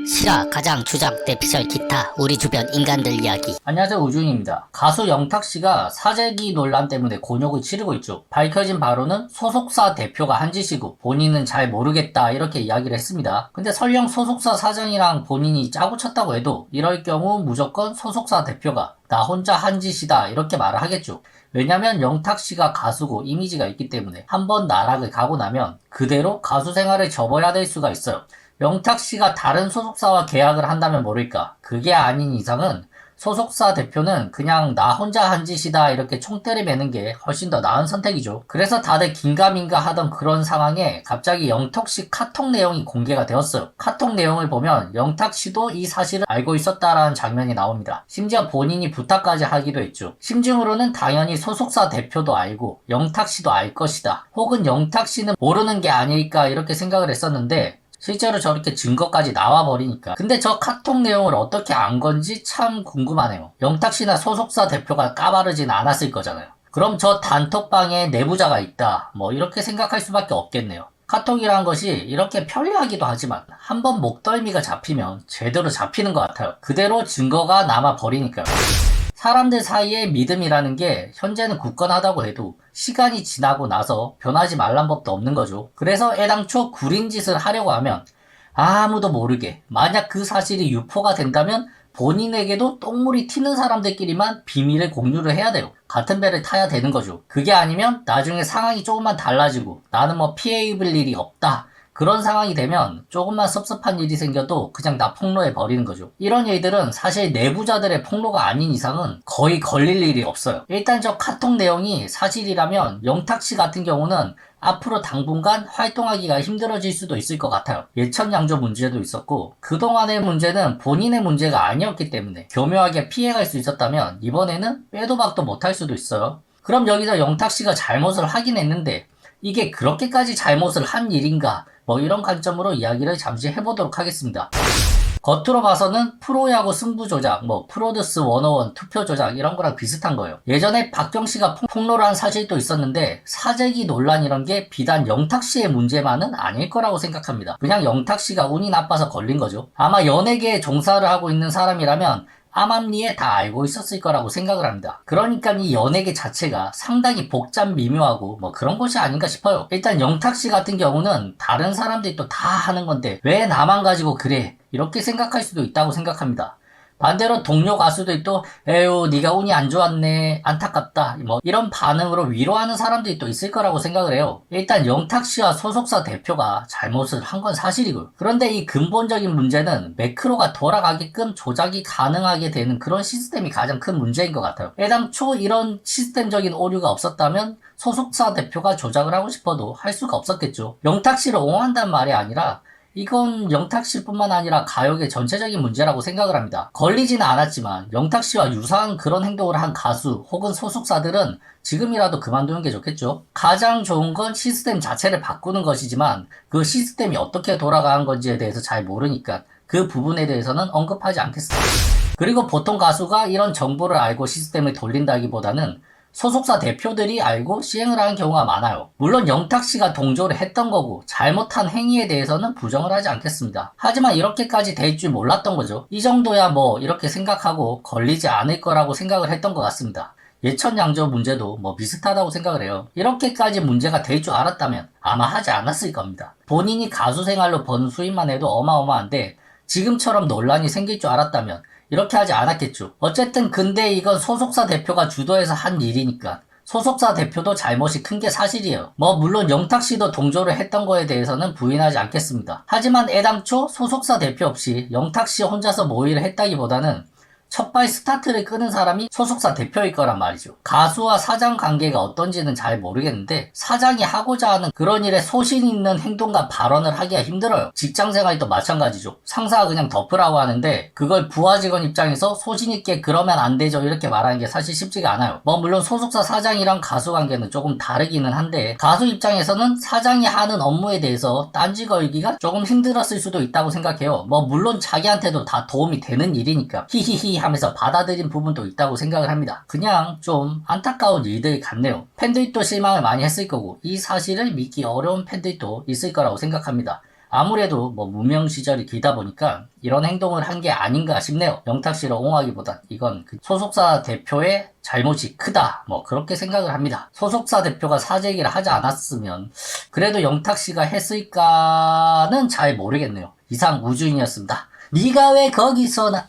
실화, 가장, 주장, 대피설, 기타, 우리 주변 인간들 이야기. 안녕하세요, 우준입니다. 가수 영탁씨가 사재기 논란 때문에 곤욕을 치르고 있죠. 밝혀진 바로는 소속사 대표가 한 짓이고 본인은 잘 모르겠다 이렇게 이야기를 했습니다. 근데 설령 소속사 사장이랑 본인이 짜고 쳤다고 해도 이럴 경우 무조건 소속사 대표가 나 혼자 한 짓이다 이렇게 말을 하겠죠. 왜냐면 영탁씨가 가수고 이미지가 있기 때문에 한번 나락을 가고 나면 그대로 가수 생활을 접어야 될 수가 있어요. 영탁씨가 다른 소속사와 계약을 한다면 모를까. 그게 아닌 이상은 소속사 대표는 그냥 나 혼자 한 짓이다 이렇게 총대를 매는 게 훨씬 더 나은 선택이죠. 그래서 다들 긴가민가 하던 그런 상황에 갑자기 영탁씨 카톡 내용이 공개가 되었어요. 카톡 내용을 보면 영탁씨도 이 사실을 알고 있었다라는 장면이 나옵니다. 심지어 본인이 부탁까지 하기도 했죠. 심증으로는 당연히 소속사 대표도 알고 영탁씨도 알 것이다. 혹은 영탁씨는 모르는 게 아닐까 이렇게 생각을 했었는데 실제로 저렇게 증거까지 나와버리니까. 근데 저 카톡 내용을 어떻게 안 건지 참 궁금하네요. 영탁씨나 소속사 대표가 까바르진 않았을 거잖아요. 그럼 저 단톡방에 내부자가 있다. 뭐 이렇게 생각할 수밖에 없겠네요. 카톡이란 것이 이렇게 편리하기도 하지만 한번 목덜미가 잡히면 제대로 잡히는 것 같아요. 그대로 증거가 남아버리니까요. 사람들 사이의 믿음이라는 게 현재는 굳건하다고 해도 시간이 지나고 나서 변하지 말란 법도 없는 거죠. 그래서 애당초 구린 짓을 하려고 하면 아무도 모르게 만약 그 사실이 유포가 된다면 본인에게도 똥물이 튀는 사람들끼리만 비밀을 공유를 해야 돼요. 같은 배를 타야 되는 거죠. 그게 아니면 나중에 상황이 조금만 달라지고 나는 뭐 피해 입을 일이 없다. 그런 상황이 되면 조금만 섭섭한 일이 생겨도 그냥 다 폭로해 버리는 거죠. 이런 일들은 사실 내부자들의 폭로가 아닌 이상은 거의 걸릴 일이 없어요. 일단 저 카톡 내용이 사실이라면 영탁씨 같은 경우는 앞으로 당분간 활동하기가 힘들어질 수도 있을 것 같아요. 예천양조 문제도 있었고 그동안의 문제는 본인의 문제가 아니었기 때문에 교묘하게 피해갈 수 있었다면 이번에는 빼도 박도 못할 수도 있어요. 그럼 여기서 영탁씨가 잘못을 하긴 했는데 이게 그렇게까지 잘못을 한 일인가? 뭐 이런 관점으로 이야기를 잠시 해보도록 하겠습니다. 겉으로 봐서는 프로야구 승부 조작, 뭐 프로듀스 101 투표 조작 이런 거랑 비슷한 거예요. 예전에 박경씨가 폭로를 한 사실도 있었는데 사재기 논란 이런 게 비단 영탁씨의 문제만은 아닐 거라고 생각합니다. 그냥 영탁씨가 운이 나빠서 걸린 거죠. 아마 연예계에 종사를 하고 있는 사람이라면 암암리에 다 알고 있었을 거라고 생각을 합니다. 그러니까 이 연예계 자체가 상당히 복잡 미묘하고 뭐 그런 것이 아닌가 싶어요. 일단 영탁씨 같은 경우는 다른 사람들이 또 다 하는 건데 왜 나만 가지고 그래? 이렇게 생각할 수도 있다고 생각합니다. 반대로 동료 가수들이 또 에휴 네가 운이 안 좋았네 안타깝다 뭐 이런 반응으로 위로하는 사람들이 또 있을 거라고 생각을 해요. 일단 영탁씨와 소속사 대표가 잘못을 한 건 사실이고요. 그런데 이 근본적인 문제는 매크로가 돌아가게끔 조작이 가능하게 되는 그런 시스템이 가장 큰 문제인 것 같아요. 애당초 이런 시스템적인 오류가 없었다면 소속사 대표가 조작을 하고 싶어도 할 수가 없었겠죠. 영탁씨를 옹호한다는 말이 아니라 이건 영탁씨뿐만 아니라 가요계 전체적인 문제라고 생각을 합니다. 걸리지는 않았지만 영탁씨와 유사한 그런 행동을 한 가수 혹은 소속사들은 지금이라도 그만두는 게 좋겠죠. 가장 좋은 건 시스템 자체를 바꾸는 것이지만 그 시스템이 어떻게 돌아가는 건지에 대해서 잘 모르니까 그 부분에 대해서는 언급하지 않겠습니다. 그리고 보통 가수가 이런 정보를 알고 시스템을 돌린다기보다는 소속사 대표들이 알고 시행을 하는 경우가 많아요. 물론 영탁씨가 동조를 했던 거고 잘못한 행위에 대해서는 부정을 하지 않겠습니다. 하지만 이렇게까지 될 줄 몰랐던 거죠. 이 정도야 뭐 이렇게 생각하고 걸리지 않을 거라고 생각을 했던 것 같습니다. 예천양조 문제도 뭐 비슷하다고 생각을 해요. 이렇게까지 문제가 될 줄 알았다면 아마 하지 않았을 겁니다. 본인이 가수 생활로 버는 수입만 해도 어마어마한데 지금처럼 논란이 생길 줄 알았다면 이렇게 하지 않았겠죠. 어쨌든 근데 이건 소속사 대표가 주도해서 한 일이니까 소속사 대표도 잘못이 큰 게 사실이에요. 뭐 물론 영탁씨도 동조를 했던 거에 대해서는 부인하지 않겠습니다. 하지만 애당초 소속사 대표 없이 영탁씨 혼자서 모의를 했다기보다는 첫발 스타트를 끄는 사람이 소속사 대표일 거란 말이죠. 가수와 사장 관계가 어떤지는 잘 모르겠는데 사장이 하고자 하는 그런 일에 소신 있는 행동과 발언을 하기가 힘들어요. 직장생활도 마찬가지죠. 상사가 그냥 덮으라고 하는데 그걸 부하 직원 입장에서 소신 있게 그러면 안 되죠 이렇게 말하는 게 사실 쉽지가 않아요. 뭐 물론 소속사 사장이랑 가수 관계는 조금 다르기는 한데 가수 입장에서는 사장이 하는 업무에 대해서 딴지 걸기가 조금 힘들었을 수도 있다고 생각해요. 뭐 물론 자기한테도 다 도움이 되는 일이니까 히히히 하면서 받아들인 부분도 있다고 생각을 합니다. 그냥 좀 안타까운 일들 같네요. 팬들도 실망을 많이 했을 거고 이 사실을 믿기 어려운 팬들도 있을 거라고 생각합니다. 아무래도 뭐 무명 시절이 길다 보니까 이런 행동을 한 게 아닌가 싶네요. 영탁 씨를 옹호하기보단 이건 그 소속사 대표의 잘못이 크다. 뭐 그렇게 생각을 합니다. 소속사 대표가 사죄 얘기를 하지 않았으면 그래도 영탁 씨가 했을까는 잘 모르겠네요. 이상 우주인이었습니다. 네가 왜 거기서 나